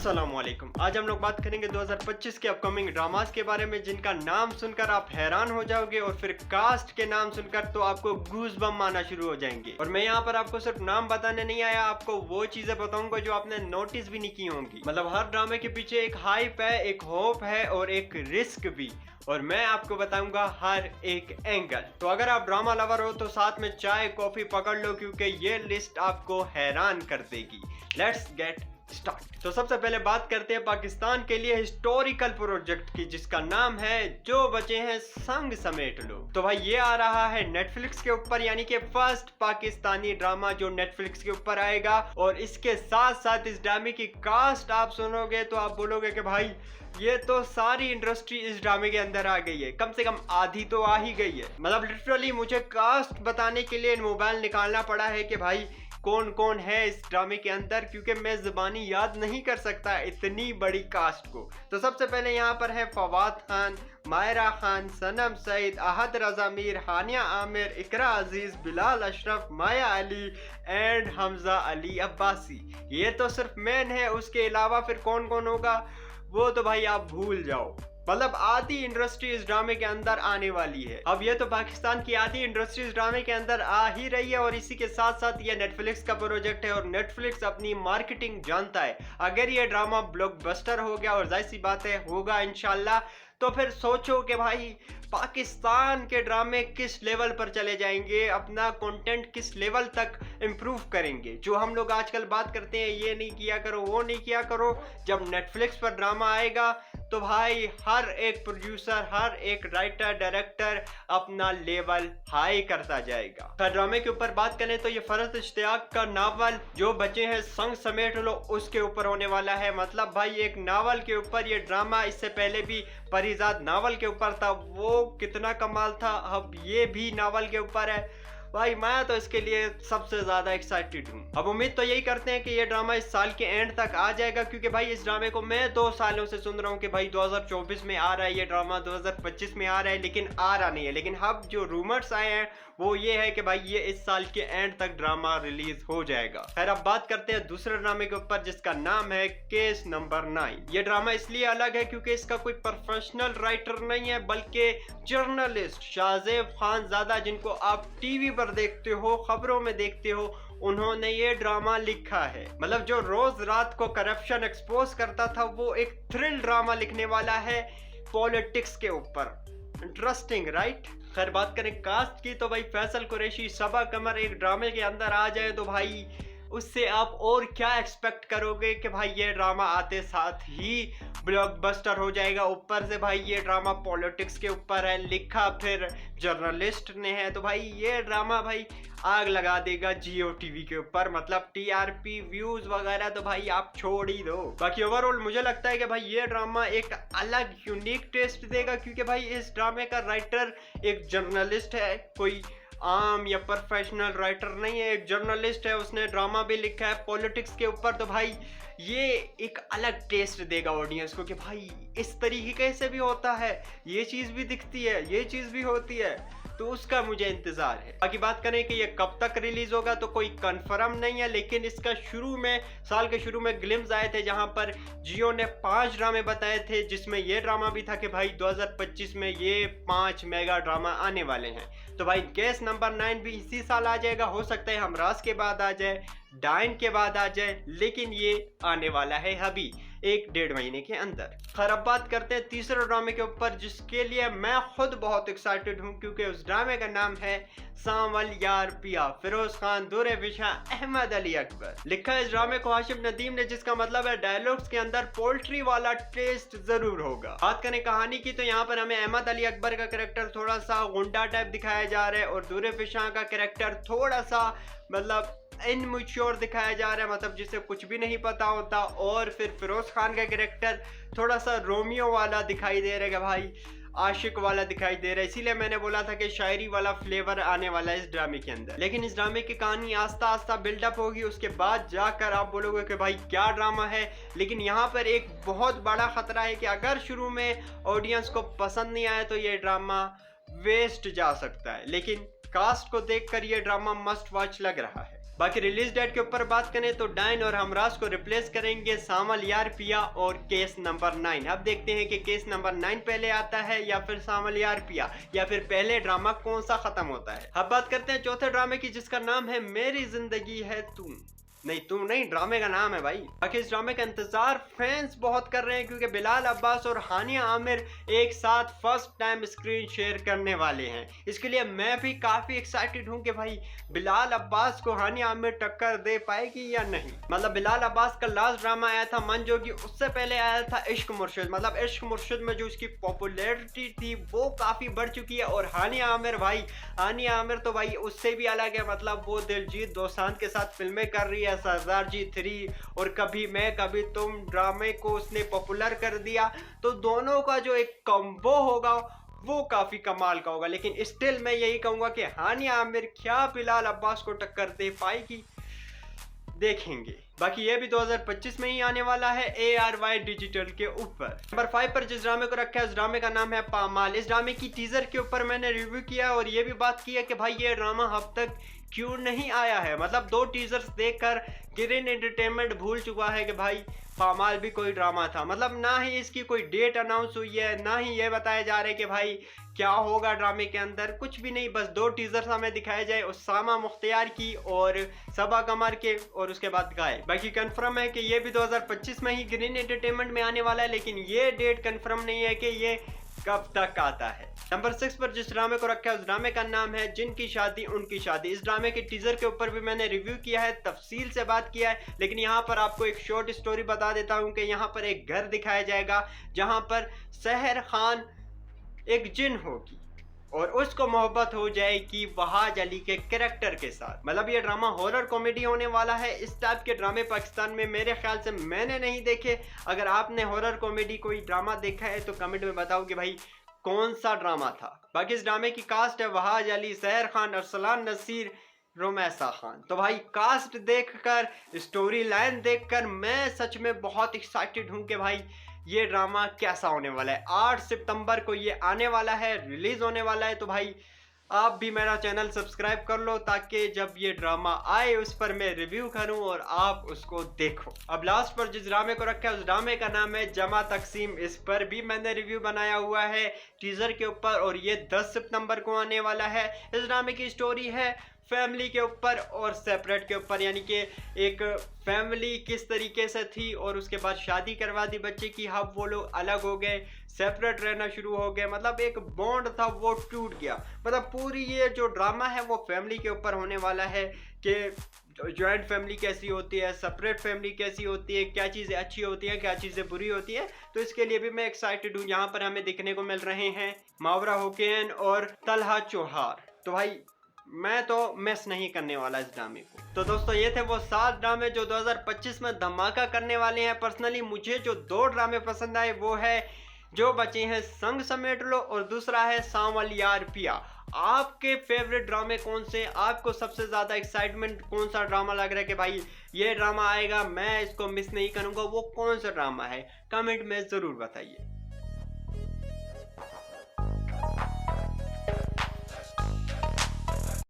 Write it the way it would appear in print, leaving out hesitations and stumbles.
अस्सलामुअलैकुम। आज हम लोग बात करेंगे 2025 के अपकमिंग ड्रामास के बारे में, जिनका नाम सुनकर आप हैरान हो जाओगे और फिर कास्ट के नाम सुनकर तो आपको गूज बम आना शुरू हो जाएंगे। और मैं यहाँ पर आपको सिर्फ नाम बताने नहीं आया, आपको वो चीजें बताऊंगा जो आपने नोटिस भी नहीं की होंगी। मतलब हर ड्रामे के पीछे एक हाइप है, एक होप है और एक रिस्क भी, और मैं आपको बताऊंगा हर एक एंगल। तो अगर आप ड्रामा लवर हो तो साथ में चाय कॉफी पकड़ लो, क्योंकि ये लिस्ट आपको हैरान कर देगी। Let's get start. तो सबसे पहले बात करते हैं पाकिस्तान के लिए हिस्टोरिकल प्रोजेक्ट की, जिसका नाम है जो बचे हैं संग समेट लो। तो भाई ये आ रहा है नेटफ्लिक्स के ऊपर, यानी कि फर्स्ट पाकिस्तानी ड्रामा जो नेटफ्लिक्स के ऊपर आएगा। और इसके साथ साथ इस ड्रामे की कास्ट आप सुनोगे तो आप बोलोगे कि भाई ये तो सारी इंडस्ट्री इस ड्रामे के अंदर आ गई है, कम से कम आधी तो आ ही गई है। मतलब लिटरली मुझे कास्ट बताने के लिए मोबाइल निकालना पड़ा है कि भाई कौन कौन है इस ड्रामे के अंदर, क्योंकि मैं ज़बानी याद नहीं कर सकता इतनी बड़ी कास्ट को। तो सबसे पहले यहाँ पर है फवाद खान, मायरा खान, सनम सईद, अहद रजा मीर, हानिया आमिर, इकरा अजीज, बिलाल अशरफ, माया अली एंड हमजा अली अब्बासी। ये तो सिर्फ मेन है, उसके अलावा फिर कौन कौन होगा वो तो भाई आप भूल जाओ। मतलब आधी इंडस्ट्री इस ड्रामे के अंदर आने वाली है। अब ये तो पाकिस्तान की आधी इंडस्ट्री इस ड्रामे के अंदर आ ही रही है, और इसी के साथ साथ ये नेटफ्लिक्स का प्रोजेक्ट है और नेटफ्लिक्स अपनी मार्केटिंग जानता है। अगर ये ड्रामा ब्लॉकबस्टर हो गया, और जाहिर सी बात है होगा इंशाल्लाह, तो फिर सोचो कि भाई पाकिस्तान के ड्रामे किस लेवल पर चले जाएंगे, अपना कंटेंट किस लेवल तक इम्प्रूव करेंगे। जो हम लोग आजकल बात करते हैं ये नहीं किया करो वो नहीं किया करो, जब नेटफ्लिक्स पर ड्रामा आएगा तो भाई हर एक प्रोड्यूसर, हर एक राइटर, डायरेक्टर अपना लेवल हाई करता जाएगा। तो ड्रामे के ऊपर बात करें तो ये फरहत इश्तियाक का नावल जो बचे हैं संग समेट लो उसके ऊपर होने वाला है। मतलब भाई एक नावल के ऊपर ये ड्रामा, इससे पहले भी परिजाद नावल के ऊपर था, वो कितना कमाल था। अब ये भी नावल के ऊपर है। भाई मैं तो इसके लिए सबसे ज्यादा एक्साइटेड हूँ। अब उम्मीद तो यही करते हैं कि ये ड्रामा इस साल के एंड तक आ जाएगा, क्योंकि भाई इस ड्रामे को मैं 2 सालों से सुन रहा हूँ कि भाई 2024 में आ रहा है ये ड्रामा, 2025 में आ रहा है, लेकिन आ रहा नहीं है। लेकिन अब जो रूमर्स आए हैं वो ये है कि भाई ये इस साल के एंड तक ड्रामा रिलीज हो जाएगा। खैर अब बात करते हैं दूसरे ड्रामे के ऊपर, जिसका नाम है केस नंबर 9। ये ड्रामा इसलिए अलग है क्योंकि इसका कोई प्रोफेशनल राइटर नहीं है, बल्कि जर्नलिस्ट शाहजेब खानजादा, जिनको आप टीवी पर देखते हो, खबरों में देखते हो, उन्होंने ये ड्रामा लिखा है। मतलब जो रोज रात को करप्शन एक्सपोज करता था, वो एक थ्रिल ड्रामा लिखने वाला है पॉलिटिक्स के ऊपर। Interesting right. खैर बात करें कास्ट की तो भाई फैसल कुरैशी, सबा कमर एक ड्रामे के अंदर आ जाए तो भाई उससे आप और क्या एक्सपेक्ट करोगे कि भाई ये ड्रामा आते साथ ही ब्लॉकबस्टर हो जाएगा। ऊपर से भाई ये ड्रामा पॉलिटिक्स के ऊपर है, लिखा फिर जर्नलिस्ट ने है, तो भाई ये ड्रामा भाई आग लगा देगा जियो टीवी के ऊपर। मतलब टीआरपी व्यूज वगैरह तो भाई आप छोड़ ही दो। बाकी ओवरऑल मुझे लगता है कि भाई ये ड्रामा एक अलग यूनिक टेस्ट देगा, क्योंकि भाई इस ड्रामे का राइटर एक जर्नलिस्ट है, कोई आम या प्रोफेशनल राइटर नहीं है, एक जर्नलिस्ट है। उसने ड्रामा भी लिखा है पॉलिटिक्स के ऊपर, तो भाई ये एक अलग टेस्ट देगा ऑडियंस को कि भाई इस तरीके से भी होता है, ये चीज़ भी दिखती है, ये चीज़ भी होती है, तो उसका मुझे इंतजार है। बाकी बात करें कि ये कब तक रिलीज होगा तो कोई कंफर्म नहीं है, लेकिन इसका शुरू में, साल के शुरू में ग्लिम्स आए थे जहां पर जियो ने 5 ड्रामे बताए थे, जिसमें ये ड्रामा भी था कि भाई 2025 में ये 5 मेगा ड्रामा आने वाले हैं। तो भाई केस नंबर 9 भी इसी साल आ जाएगा। हो सकता है हमराज के बाद आ जाए, डाइन के बाद आ जाए, लेकिन ये आने वाला है अभी 1-1.5 महीने के अंदर। खैर अब बात करते हैं तीसरे ड्रामे के ऊपर, जिसके लिए मैं खुद बहुत एक्साइटेड हूँ, क्योंकि उस ड्रामे का नाम है सांवल यार पिया, फिरोज खान, दूरे विशा, अहमद अली अकबर। लिखा है इस ड्रामे को हाशिम नदीम ने, जिसका मतलब है डायलॉग्स के अंदर पोल्ट्री वाला टेस्ट जरूर होगा। बात करें कहानी की तो यहाँ पर हमें अहमद अली अकबर का कैरेक्टर थोड़ा सा गुंडा टाइप दिखाया जा रहा है, और दूरे विशा का कैरेक्टर थोड़ा सा मतलब इनमैच्योर दिखाया जा रहा है, मतलब जिसे कुछ भी नहीं पता होता। और फिर फिरोज खान का कैरेक्टर थोड़ा सा रोमियो वाला दिखाई दे रहा है, भाई आशिक वाला दिखाई दे रहा है। इसीलिए मैंने बोला था कि शायरी वाला फ्लेवर आने वाला है इस ड्रामे के अंदर। लेकिन इस ड्रामे की कहानी आस्ता आस्ता बिल्डअप होगी, उसके बाद जाकर आप बोलोगे कि भाई क्या ड्रामा है। लेकिन यहाँ पर एक बहुत बड़ा खतरा है कि अगर शुरू में ऑडियंस को पसंद नहीं आया तो ये ड्रामा वेस्ट जा सकता है, लेकिन कास्ट को देखकर ये ड्रामा मस्ट वॉच लग रहा है। बाकी रिलीज डेट के ऊपर बात करें तो डाइन और हमराज को रिप्लेस करेंगे सामल यार पिया और केस नंबर 9। अब देखते हैं कि केस नंबर 9 पहले आता है या फिर सामल यार पिया, या फिर पहले ड्रामा कौन सा खत्म होता है। अब बात करते हैं चौथे ड्रामे की, जिसका नाम है मेरी जिंदगी है तू नहीं, तुम नहीं, ड्रामे का नाम है भाई। बाकी इस ड्रामे का इंतजार फैंस बहुत कर रहे हैं, क्योंकि बिलाल अब्बास और हानिया आमिर एक साथ फर्स्ट टाइम स्क्रीन शेयर करने वाले हैं। इसके लिए मैं भी काफी एक्साइटेड हूं कि भाई बिलाल अब्बास को हानिया आमिर टक्कर दे पाएगी या नहीं। मतलब बिलाल अब्बास का लास्ट ड्रामा आया था मन जोगी, उससे पहले आया था इश्क मुर्शिद। मतलब इश्क मुर्शिद में जो उसकी पॉपुलैरिटी थी वो काफी बढ़ चुकी है। और हानिया आमिर भाई, हानिया आमिर तो भाई उससे भी अलग है। मतलब वो दिलजीत दोसांझ के साथ फिल्में कर रही है, सरदार जी 3 और कभी मैं कभी तुम ड्रामे को उसने पॉपुलर कर दिया। तो दोनों का जो एक कॉम्बो होगा वो काफी कमाल का होगा। लेकिन स्टिल मैं यही कहूंगा कि हानिया आमिर क्या बिलाल अब्बास को टक्कर दे पाएगी, देखेंगे। बाकी ये भी 2025 में ही आने वाला है ARY डिजिटल के ऊपर। नंबर 5 पर जिस ड्रामे को रखा है उस ड्रामे का नाम है पामाल। इस ड्रामे की टीजर के ऊपर मैंने रिव्यू किया और ये भी बात की है कि भाई ये ड्रामा अब तक क्यों नहीं आया है। मतलब 2 टीजर्स देखकर ग्रीन एंटरटेनमेंट भूल चुका है कि भाई पामाल भी कोई ड्रामा था। मतलब ना ही इसकी कोई डेट अनाउंस हुई है, ना ही ये बताया जा रहा है कि भाई क्या होगा ड्रामे के अंदर, कुछ भी नहीं। बस 2 टीजर्स हमें दिखाए जाए, उसामा मुख्तियार की और सबा कमर के, और उसके बाद गाय। बाकी कंफर्म है कि ये भी 2025 में ही ग्रीन एंटरटेनमेंट में आने वाला है, लेकिन ये डेट कंफर्म नहीं है कि ये कब तक आता है। नंबर 6 पर जिस ड्रामे को रखा है उस ड्रामे का नाम है जिनकी शादी उनकी शादी। इस ड्रामे के टीजर के ऊपर भी मैंने रिव्यू किया है, तफसील से बात किया है, लेकिन यहाँ पर आपको एक शॉर्ट स्टोरी बता देता हूँ कि यहाँ पर एक घर दिखाया जाएगा जहाँ पर सहर खान एक जिन होगी और उसको मोहब्बत हो जाएगी वहाज अली के कैरेक्टर के साथ। मतलब ये ड्रामा हॉरर कॉमेडी होने वाला है। इस टाइप के ड्रामे पाकिस्तान में मेरे ख्याल से मैंने नहीं देखे। अगर आपने हॉरर कॉमेडी कोई ड्रामा देखा है तो कमेंट में बताओ कि भाई कौन सा ड्रामा था। बाकी इस ड्रामे की कास्ट है वहाज अली, सहर खान, अरसलान नसीर, रोमैसा खान। तो भाई कास्ट देखकर, स्टोरी लाइन देखकर मैं सच में बहुत एक्साइटेड हूँ कि भाई ये ड्रामा कैसा होने वाला है। 8 सितंबर को ये आने वाला है, रिलीज होने वाला है। तो भाई आप भी मेरा चैनल सब्सक्राइब कर लो ताकि जब ये ड्रामा आए उस पर मैं रिव्यू करूं और आप उसको देखो। अब लास्ट पर जिस ड्रामे को रखा है उस ड्रामे का नाम है जमा तकसीम। इस पर भी मैंने रिव्यू बनाया हुआ है टीजर के ऊपर और ये 10 सितंबर को आने वाला है। इस ड्रामे की स्टोरी है फैमिली के ऊपर और सेपरेट के ऊपर, यानी कि एक फैमिली किस तरीके से थी और उसके बाद शादी करवा दी बच्चे की, अब वो लोग अलग हो गए, सेपरेट रहना शुरू हो गए। मतलब एक बॉन्ड था वो टूट गया। मतलब पूरी ये जो ड्रामा है वो फैमिली के ऊपर होने वाला है कि जॉइंट फैमिली कैसी होती है, सेपरेट फैमिली कैसी होती है, क्या चीज़ें अच्छी होती हैं, क्या चीज़ें बुरी होती है। तो इसके लिए भी मैं एक्साइटेड हूँ। यहाँ पर हमें देखने को मिल रहे हैं मावरा हुसैन और तलहा चौहार। तो भाई मैं तो मिस नहीं करने वाला इस ड्रामे को। तो दोस्तों ये थे वो 7 ड्रामे जो 2025 में धमाका करने वाले हैं। पर्सनली मुझे जो 2 ड्रामे पसंद आए वो है जो बचे हैं संग समेट लो और दूसरा है सांवल यार पिया। आपके फेवरेट ड्रामे कौन से, आपको सबसे ज़्यादा एक्साइटमेंट कौन सा ड्रामा लग रहा है कि भाई ये ड्रामा आएगा मैं इसको मिस नहीं करूँगा, वो कौन सा ड्रामा है, कमेंट में ज़रूर बताइए।